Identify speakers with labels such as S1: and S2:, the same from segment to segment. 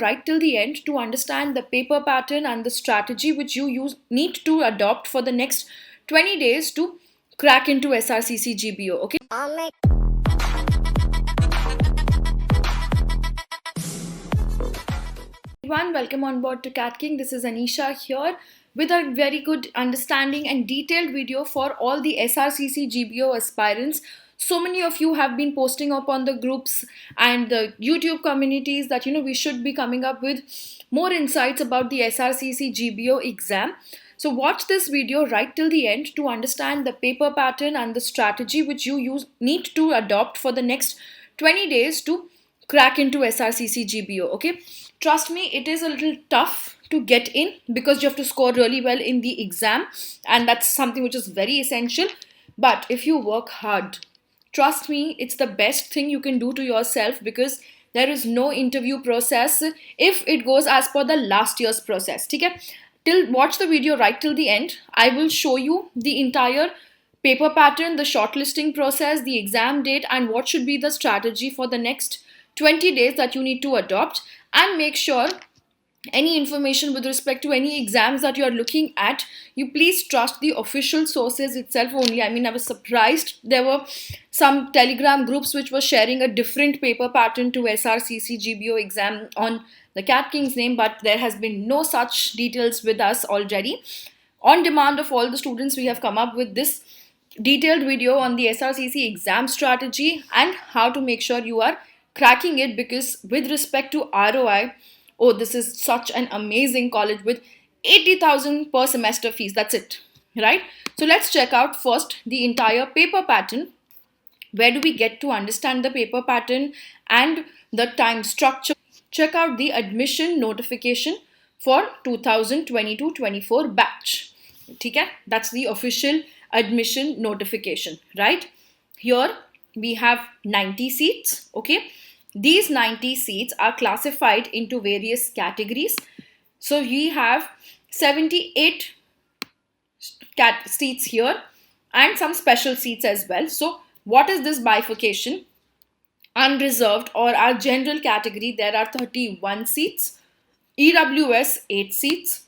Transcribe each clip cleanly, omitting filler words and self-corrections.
S1: right till the end to understand the paper pattern and the strategy which you need to adopt for the next 20 days to crack into SRCC GBO. Okay. Everyone, welcome on board to CATKing. This is Anisha here with a very good understanding and detailed video for all the SRCC GBO aspirants. So many of you have been posting up on the groups and the YouTube communities that we should be coming up with more insights about the SRCC GBO exam. So watch this video right till the end to understand the paper pattern and the strategy which you need to adopt for the next 20 days to crack into SRCC GBO. Okay, trust me, it is a little tough to get in because you have to score really well in the exam, and that's something which is very essential. But if you work hard, trust me, it's the best thing you can do to yourself, because there is no interview process if it goes as per the last year's process. Okay, watch the video right till the end. I will show you the entire paper pattern, the shortlisting process, the exam date, and what should be the strategy for the next 20 days that you need to adopt. And make sure any information with respect to any exams that you are looking at, you please trust the official sources itself only. I mean, I was surprised there were some Telegram groups which were sharing a different paper pattern to SRCC GBO exam on the CATKing's name, but there has been no such details with us already. On demand of all the students, we have come up with this detailed video on the SRCC exam strategy and how to make sure you are cracking it, because with respect to ROI, oh, this is such an amazing college with 80,000 per semester fees. That's it, right? So let's check out first the entire paper pattern. Where do we get to understand the paper pattern and the time structure? Check out the admission notification for 2022-24 batch. Okay? That's the official admission notification, right? Here we have 90 seats. Okay, these 90 seats are classified into various categories. So we have 78 seats here and some special seats as well. So what is this bifurcation? Unreserved or our general category, there are 31 seats. EWS 8 seats.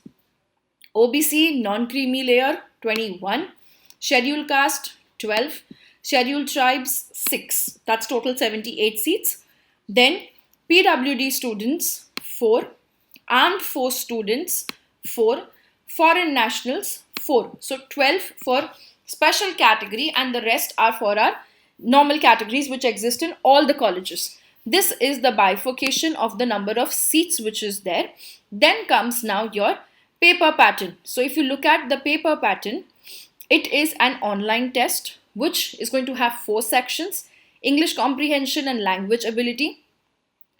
S1: OBC non-creamy layer 21. Scheduled caste 12. Scheduled tribes 6. That's total 78 seats. Then PWD students 4. Armed force students 4. Foreign nationals 4. So 12 for special category, and the rest are for our normal categories which exist in all the colleges. This is the bifurcation of the number of seats which is there. Then comes now your paper pattern. So if you look at the paper pattern, it is an online test which is going to have 4 sections: English comprehension and language ability,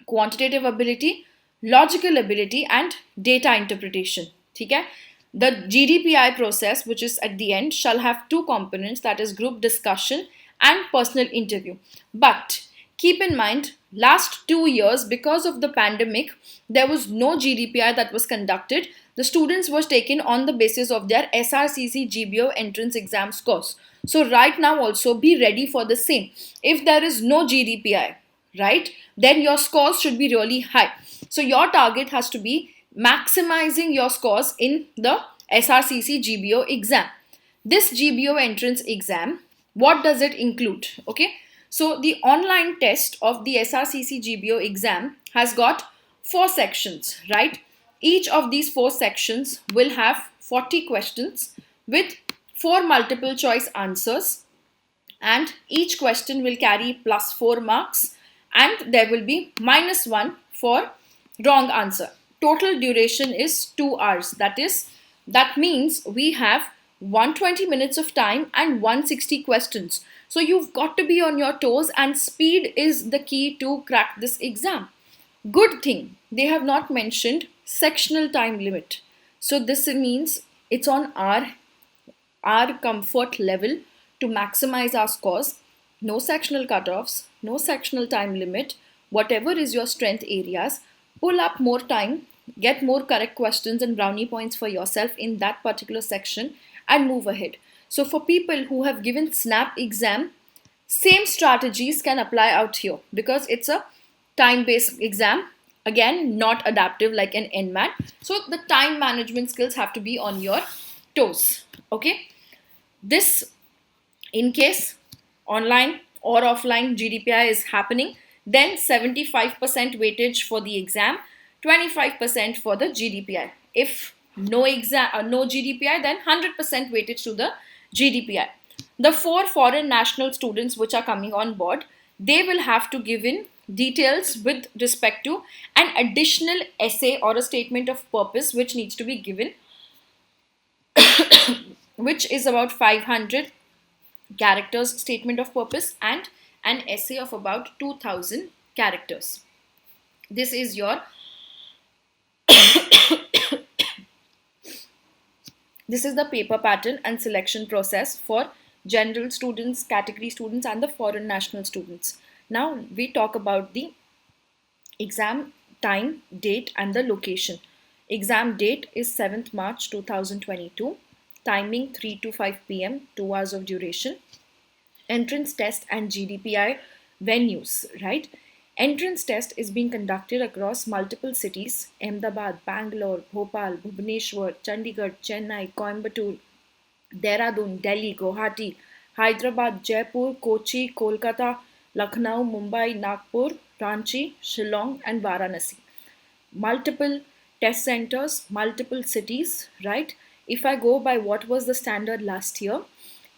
S1: quantitative ability, logical ability, and data interpretation. Okay? The GDPI process, which is at the end, shall have 2 components, that is group discussion and personal interview. But keep in mind, last 2 years, because of the pandemic, there was no GDPI that was conducted. The students were taken on the basis of their SRCC GBO entrance exam scores. So right now also be ready for the same. If there is no GDPI, right, then your scores should be really high. So your target has to be maximizing your scores in the SRCC GBO exam. This GBO entrance exam, what does it include? Okay, so the online test of the SRCC GBO exam has got 4 sections, right? Each of these 4 sections will have 40 questions with 4 multiple choice answers, and each question will carry +4 marks, and there will be -1 for wrong answer. Total duration is 2 hours. That means we have 120 minutes of time and 160 questions. So you've got to be on your toes, and speed is the key to crack this exam. Good thing they have not mentioned sectional time limit. So this means it's on our comfort level to maximize our scores. No sectional cutoffs, no sectional time limit. Whatever is your strength areas, pull up more time, get more correct questions and brownie points for yourself in that particular section, and move ahead. So for people who have given SNAP exam, same strategies can apply out here because it's a time-based exam. Again, not adaptive like an NMAT. So the time management skills have to be on your toes. Okay. This, in case online or offline GDPI is happening, then 75% weightage for the exam, 25% for the GDPI. If no exam, no GDPI, then 100% weightage to the GDPI. The 4 foreign national students which are coming on board, they will have to give in details with respect to an additional essay or a statement of purpose which needs to be given, which is about 500 characters statement of purpose and an essay of about 2000 characters. This is your this is the paper pattern and selection process for general students, category students and the foreign national students. Now we talk about the exam time, date and the location. Exam date is 7th March 2022. Timing 3 to 5 p.m., 2 hours of duration. Entrance test and GDPI venues, right? Entrance test is being conducted across multiple cities: Ahmedabad, Bangalore, Bhopal, Bhubaneswar, Chandigarh, Chennai, Coimbatore, Dehradun, Delhi, Guwahati, Hyderabad, Jaipur, Kochi, Kolkata, Lucknow, Mumbai, Nagpur, Ranchi, Shillong, and Varanasi. Multiple test centers, multiple cities, right? If I go by what was the standard last year,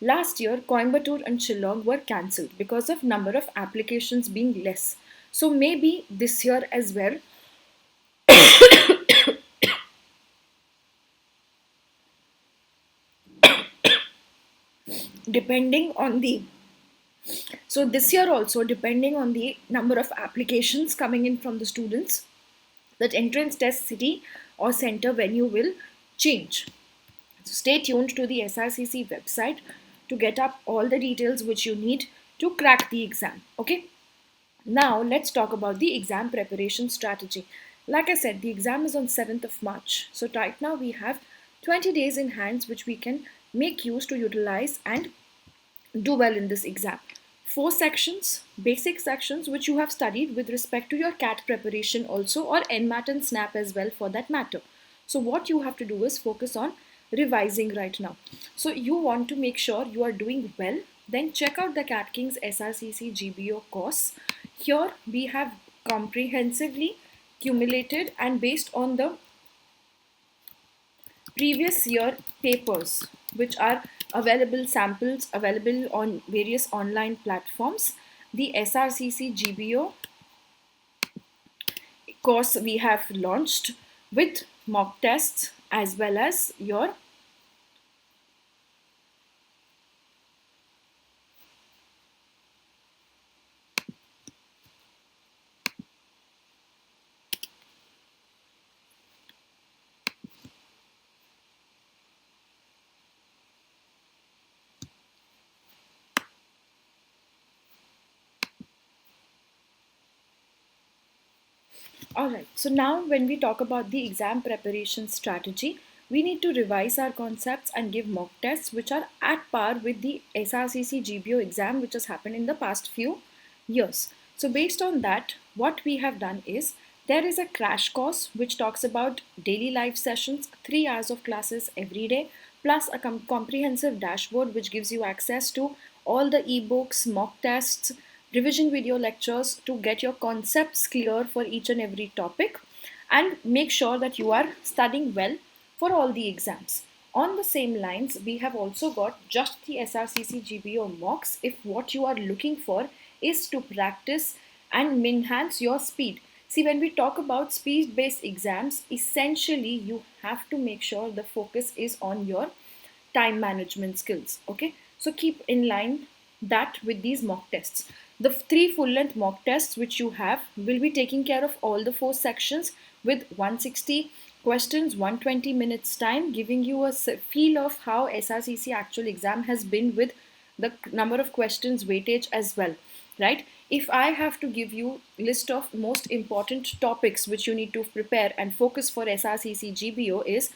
S1: Coimbatore and Shillong were cancelled because of number of applications being less. So maybe this year as well, depending on the so this year also, depending on the number of applications coming in from the students, that entrance test city or center venue will change. So stay tuned to the SRCC website to get up all the details which you need to crack the exam. Okay. Now let's talk about the exam preparation strategy. Like I said, the exam is on 7th of March. So right now we have 20 days in hands which we can make use to utilize and do well in this exam. 4 sections, basic sections which you have studied with respect to your CAT preparation also, or NMAT and SNAP as well for that matter. So what you have to do is focus on revising right now. So you want to make sure you are doing well, then check out the CATKing's SRCC GBO course. Here we have comprehensively cumulated and based on the previous year papers which are available, samples available on various online platforms. The SRCC GBO course we have launched with mock tests as well as your Alright, so now when we talk about the exam preparation strategy, we need to revise our concepts and give mock tests which are at par with the SRCC GBO exam which has happened in the past few years. So based on that, what we have done is there is a crash course which talks about daily live sessions, 3 hours of classes every day, plus a comprehensive dashboard which gives you access to all the ebooks, mock tests, revision video lectures to get your concepts clear for each and every topic and make sure that you are studying well for all the exams. On the same lines, we have also got just the SRCC GBO mocks if what you are looking for is to practice and enhance your speed. See, when we talk about speed-based exams, essentially you have to make sure the focus is on your time management skills. Okay, so keep in line that with these mock tests. The 3 full-length mock tests which you have will be taking care of all the 4 sections with 160 questions, 120 minutes time, giving you a feel of how SRCC actual exam has been with the number of questions weightage as well, right? If I have to give you list of most important topics which you need to prepare and focus for SRCC GBO is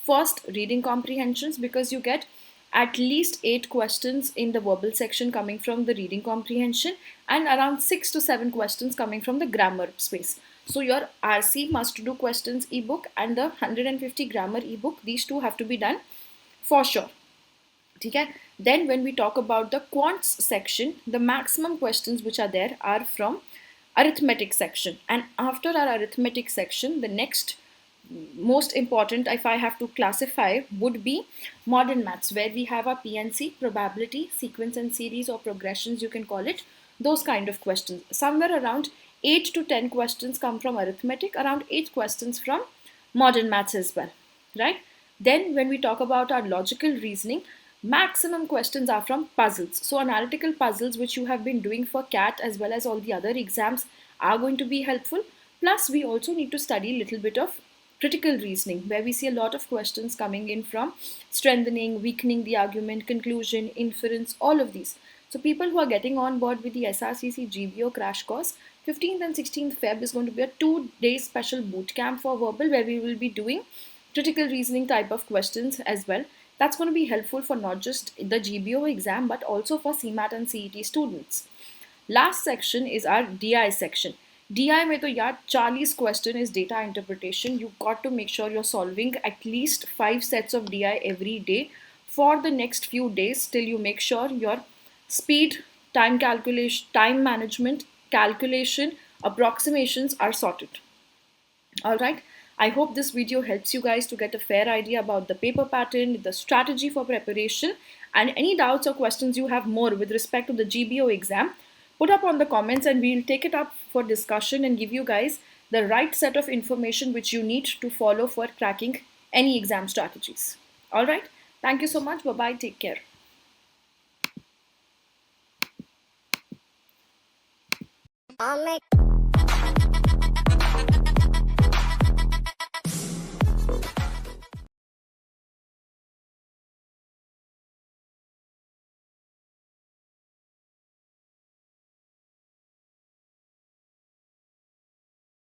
S1: first reading comprehensions, because you get at least 8 questions in the verbal section coming from the reading comprehension and around 6 to 7 questions coming from the grammar space. So your RC must do questions ebook and the 150 grammar ebook, these two have to be done for sure. Okay? Then when we talk about the quants section, the maximum questions which are there are from arithmetic section. And after our arithmetic section, the next most important, if I have to classify, would be modern maths, where we have a PNC, probability, sequence and series, or progressions, you can call it, those kind of questions. Somewhere around 8 to 10 questions come from arithmetic, around 8 questions from modern maths as well, right? Then when we talk about our logical reasoning, maximum questions are from puzzles. So analytical puzzles which you have been doing for CAT as well as all the other exams are going to be helpful. Plus we also need to study a little bit of critical reasoning, where we see a lot of questions coming in from strengthening, weakening the argument, conclusion, inference, all of these. So people who are getting on board with the SRCC GBO crash course, 15th and 16th Feb is going to be a 2-day special boot camp for verbal, where we will be doing critical reasoning type of questions as well. That's going to be helpful for not just the GBO exam but also for CMAT and CET students. Last section is our DI section. DI में तो यार 40 question is data interpretation. You got to make sure you're solving at least 5 sets of DI every day for the next few days till you make sure your speed, time calculation, time management, calculation, approximations are sorted. Alright, I hope this video helps you guys to get a fair idea about the paper pattern, the strategy for preparation, and any doubts or questions you have more with respect to the GBO exam, put up on the comments and we'll take it up for discussion and give you guys the right set of information which you need to follow for cracking any exam strategies. Alright, thank you so much. Bye-bye. Take care.
S2: I'll make